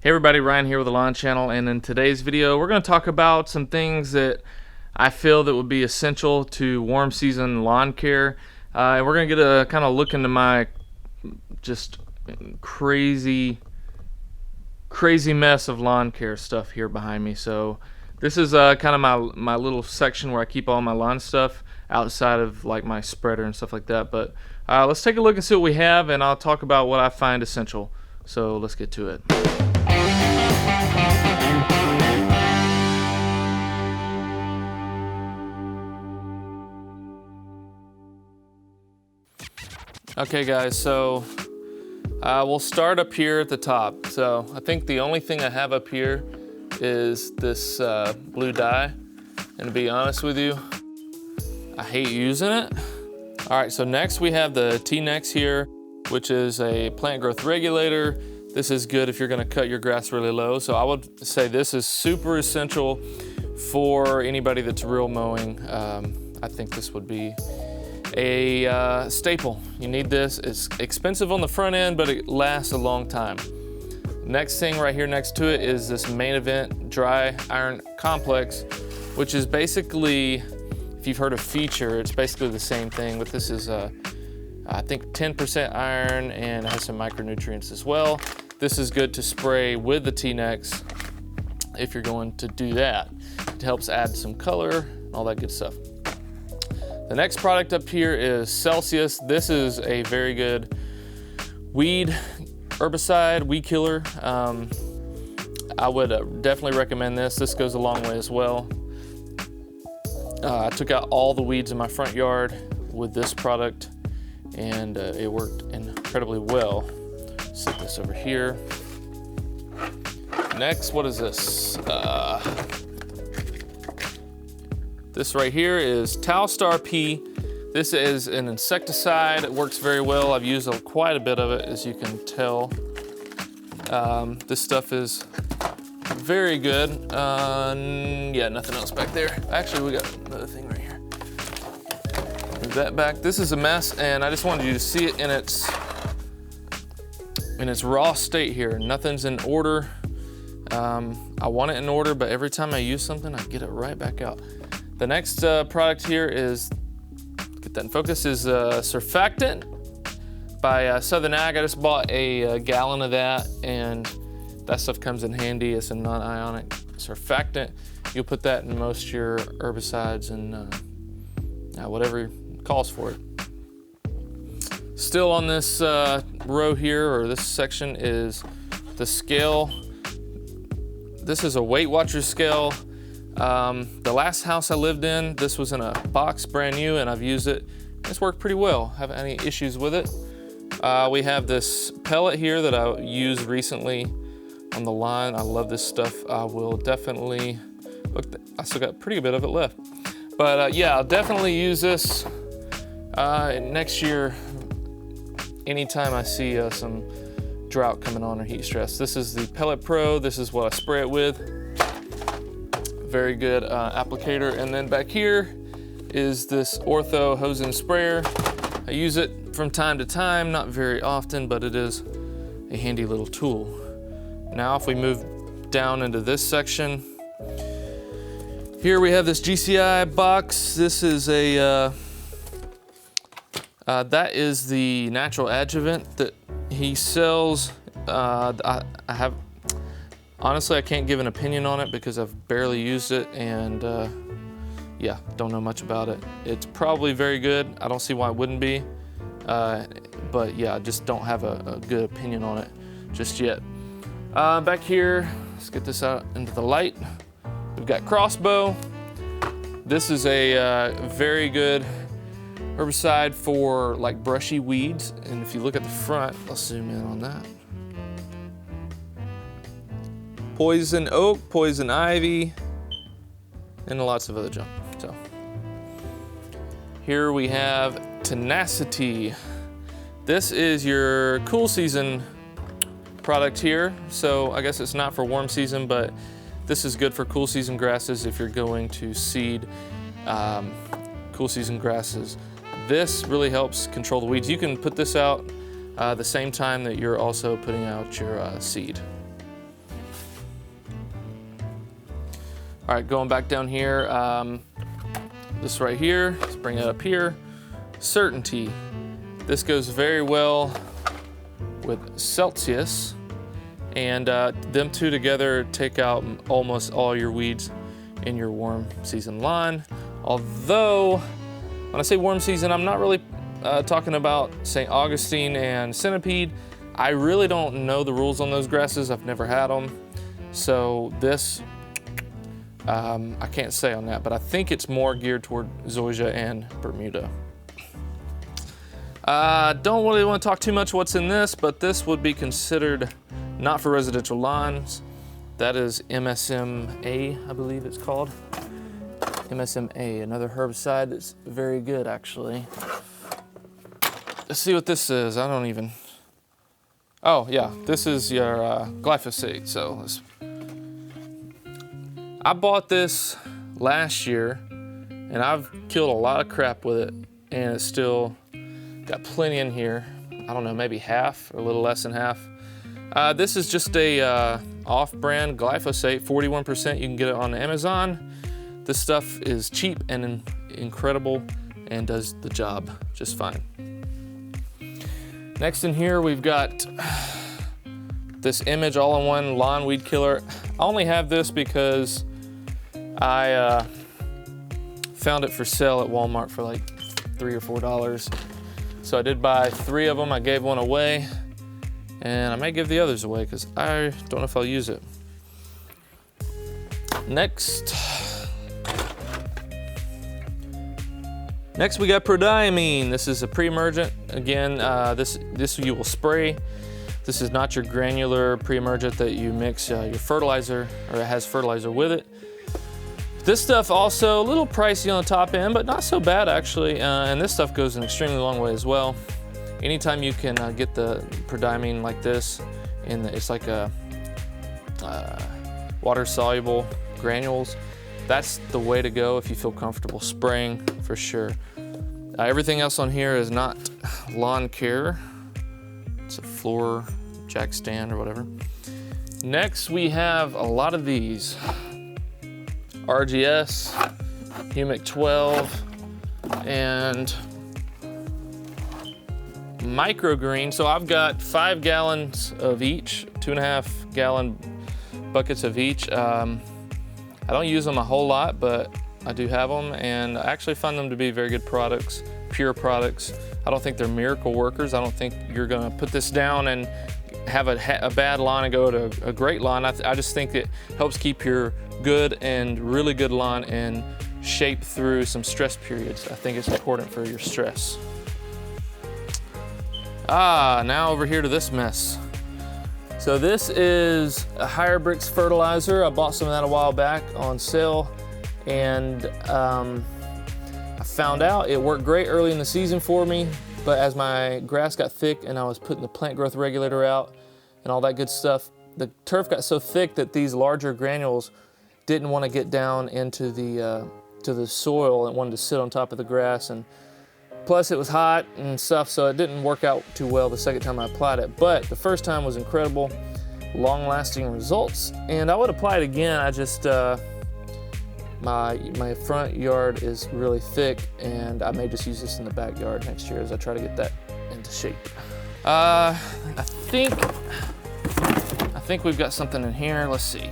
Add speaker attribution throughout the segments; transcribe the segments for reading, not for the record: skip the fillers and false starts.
Speaker 1: Hey everybody, Ryan here with the Lawn Channel, and in today's video we're going to talk about some things that I feel that would be essential to warm season lawn care. And we're going to get a kind of look into my just crazy mess of lawn care stuff here behind me. So this is kind of my little section where I keep all my lawn stuff outside of like my spreader and stuff like that. But let's take a look and see what we have, and I'll talk about what I find essential. So let's get to it. Okay guys, so we'll start up here at the top. So I think the only thing I have up here is this blue dye, and to be honest with you, I hate using it. All right, so next we have the T-Nex here, which is a plant growth regulator. This is good if you're gonna cut your grass really low. So I would say this is super essential for anybody that's real mowing. I think this would be a staple. You need this. It's expensive on the front end, but it lasts a long time. Next thing right here next to it is this Main Event Dry Iron Complex, which is basically, if you've heard of Feature, it's basically the same thing, but this is I think 10% iron, and it has some micronutrients as well. This is good to spray with the T-Nex if you're going to do that. It helps add some color, all that good stuff. The next product up here is Celsius. This is a very good weed herbicide, weed killer. I would definitely recommend this. This goes a long way as well. I took out all the weeds in my front yard with this product, and it worked incredibly well. Set this over here. Next, what is this? This right here is Talstar P. This is an insecticide. It works very well. I've used quite a bit of it, as you can tell. This stuff is very good. Yeah, nothing else back there. Actually, we got another thing right here. Move that back. This is a mess, and I just wanted you to see it in its raw state here. Nothing's in order. I want it in order, but every time I use something, I get it right back out. The next product here is, get that in focus, is Surfactant by Southern Ag. I just bought a gallon of that, and that stuff comes in handy. It's a non-ionic surfactant. You'll put that in most of your herbicides and whatever calls for it. Still on this row here, or this section, is the scale. This is a Weight Watcher scale. The last house I lived in, this was in a box, brand new, and I've used it. It's worked pretty well. Haven't had any issues with it. We have this pellet here that I used recently on the line. I love this stuff. I will definitely, look, I still got a pretty bit of it left. But yeah, I'll definitely use this next year anytime I see some drought coming on or heat stress. This is the Pellet Pro. This is what I spray it with. Very good applicator. And then back here is this Ortho hose and sprayer. I use it from time to time, not very often, but it is a handy little tool. Now if we move down into this section, here we have this GCI box. This is a that is the natural adjuvant that he sells. Honestly, I can't give an opinion on it because I've barely used it, and yeah, don't know much about it. It's probably very good. I don't see why it wouldn't be, but yeah, I just don't have a good opinion on it just yet. Back here, let's get this out into the light. We've got Crossbow. This is a very good herbicide for like brushy weeds, and if you look at the front, I'll zoom in on that. Poison oak, poison ivy, and lots of other junk. So here we have Tenacity. This is your cool season product here. So I guess it's not for warm season, but this is good for cool season grasses if you're going to seed cool season grasses. This really helps control the weeds. You can put this out the same time that you're also putting out your seed. All right, going back down here, this right here, let's bring it up here. Certainty. This goes very well with Celsius, and them two together take out almost all your weeds in your warm season lawn. Although, when I say warm season, I'm not really talking about St. Augustine and Centipede. I really don't know the rules on those grasses. I've never had them. So this, I can't say on that, but I think it's more geared toward Zoysia and Bermuda. Don't really want to talk too much what's in this, but this would be considered not for residential lawns. That is MSMA, I believe it's called. MSMA, another herbicide that's very good actually. Let's see what this is. I don't even. Oh yeah, this is your glyphosate. So I bought this last year, and I've killed a lot of crap with it, and it's still got plenty in here. I don't know, maybe half or a little less than half. This is just a off-brand glyphosate, 41%. You can get it on Amazon. This stuff is cheap and incredible and does the job just fine. Next in here, we've got this Image all-in-one lawn weed killer. I only have this because I found it for sale at Walmart for like $3 or $4. So I did buy 3 of them. I gave one away, and I may give the others away because I don't know if I'll use it. Next we got prodiamine. This is a pre-emergent. Again, this you will spray. This is not your granular pre-emergent that you mix your fertilizer, or it has fertilizer with it. This stuff also a little pricey on the top end, but not so bad actually. And this stuff goes an extremely long way as well. Anytime you can get the prodiamine like this, it's like a water-soluble granules, that's the way to go if you feel comfortable spraying for sure. Everything else on here is not lawn care. It's a floor jack stand or whatever. Next we have a lot of these. RGS, Humic 12, and microgreen. So I've got 5 gallons of each, 2.5 gallon buckets of each. I don't use them a whole lot, but I do have them, and I actually find them to be very good products, pure products. I don't think they're miracle workers. I don't think you're gonna put this down and have a bad lawn and go to a great lawn. I just think it helps keep your good and really good lawn in shape through some stress periods. I think it's important for your stress. Now over here to this mess. So this is a Higher Bricks fertilizer. I bought some of that a while back on sale, and I found out it worked great early in the season for me, but as my grass got thick and I was putting the plant growth regulator out and all that good stuff, the turf got so thick that these larger granules didn't want to get down into the to the soil and wanted to sit on top of the grass, and plus it was hot and stuff, so it didn't work out too well the second time I applied it. But the first time was incredible, long-lasting results, and I would apply it again. I just my front yard is really thick, and I may just use this in the backyard next year as I try to get that into shape. I think we've got something in here. Let's see.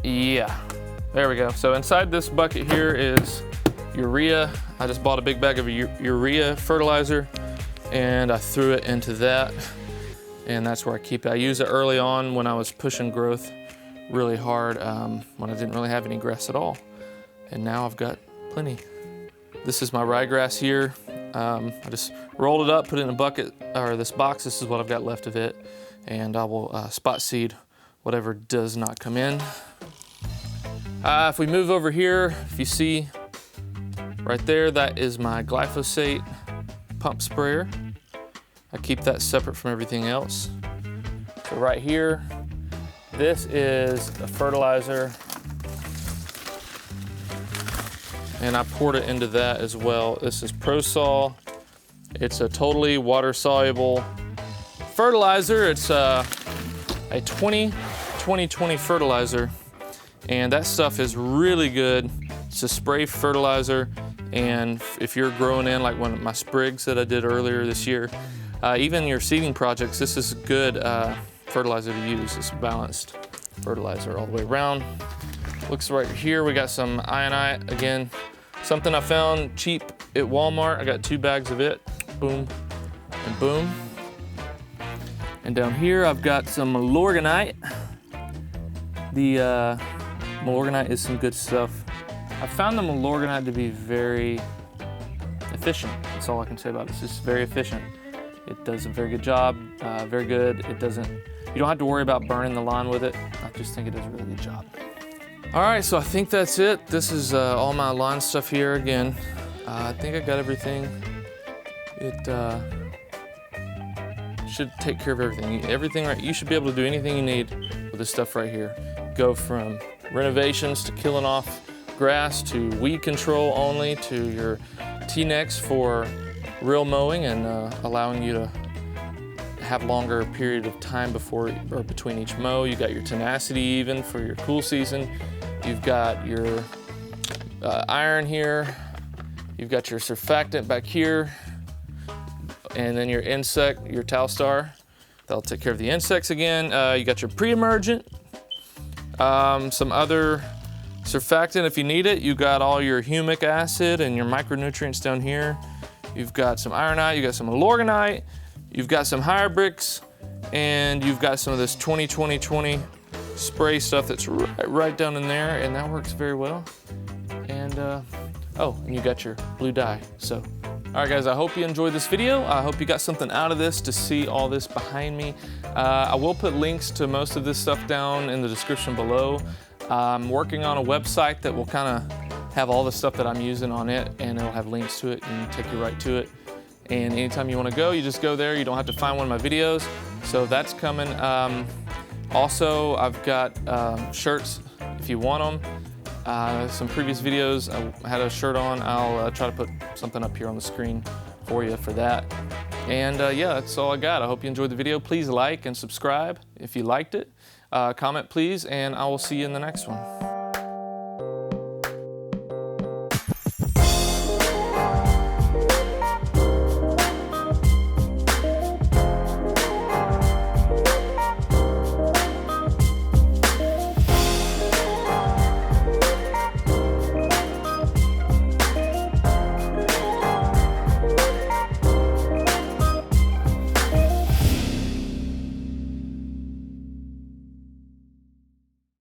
Speaker 1: Yeah, there we go. So inside this bucket here is urea. I just bought a big bag of urea fertilizer, and I threw it into that, and that's where I keep it. I used it early on when I was pushing growth really hard, when I didn't really have any grass at all, and now I've got plenty. This is my ryegrass here. I just rolled it up, put it in a bucket, or this box. This is what I've got left of it, and I will spot seed whatever does not come in. If we move over here, if you see right there, that is my glyphosate pump sprayer. I keep that separate from everything else. So right here, this is a fertilizer, and I poured it into that as well. This is ProSol. It's a totally water-soluble fertilizer. It's a 20-20-20 fertilizer, And that stuff is really good. It's a spray fertilizer, and if you're growing in like one of my sprigs that I did earlier this year, even your seeding projects, this is good fertilizer to use. It's balanced fertilizer all the way around. Looks right here, we got some ionite. Again, something I found cheap at Walmart. I got 2 bags of it, boom and boom. And down here, I've got some Milorganite. The Milorganite is some good stuff. I found the Milorganite to be very efficient. That's all I can say about it. It's just very efficient. It does a very good job, very good. You don't have to worry about burning the lawn with it. I just think it does a really good job. All right, so I think that's it. This is all my lawn stuff here again. I think I got everything. It should take care of everything. Everything right, you should be able to do anything you need with this stuff right here. Go from renovations to killing off grass to weed control only to your T-necks for real mowing and allowing you to have longer period of time before or between each mow. You got your tenacity even for your cool season. You've got your iron here. You've got your surfactant back here, and then your insect, your Talstar. That'll take care of the insects again. You got your pre-emergent, some other surfactant if you need it. You got all your humic acid and your micronutrients down here. You've got some ironite, you got some Milorganite, you've got some Hydrix, and you've got some of this 20-20-20 spray stuff that's right down in there, and that works very well. And oh, and you got your blue dye. So, all right guys, I hope you enjoyed this video. I hope you got something out of this to see all this behind me. I will put links to most of this stuff down in the description below. I'm working on a website that will kind of have all the stuff that I'm using on it, and it'll have links to it and take you right to it. And anytime you want to go, you just go there. You don't have to find one of my videos. So that's coming. Also, I've got shirts if you want them. Some previous videos I had a shirt on. I'll try to put something up here on the screen for you for that. And yeah, that's all I got. I hope you enjoyed the video. Please like and subscribe if you liked it. Comment please, and I will see you in the next one.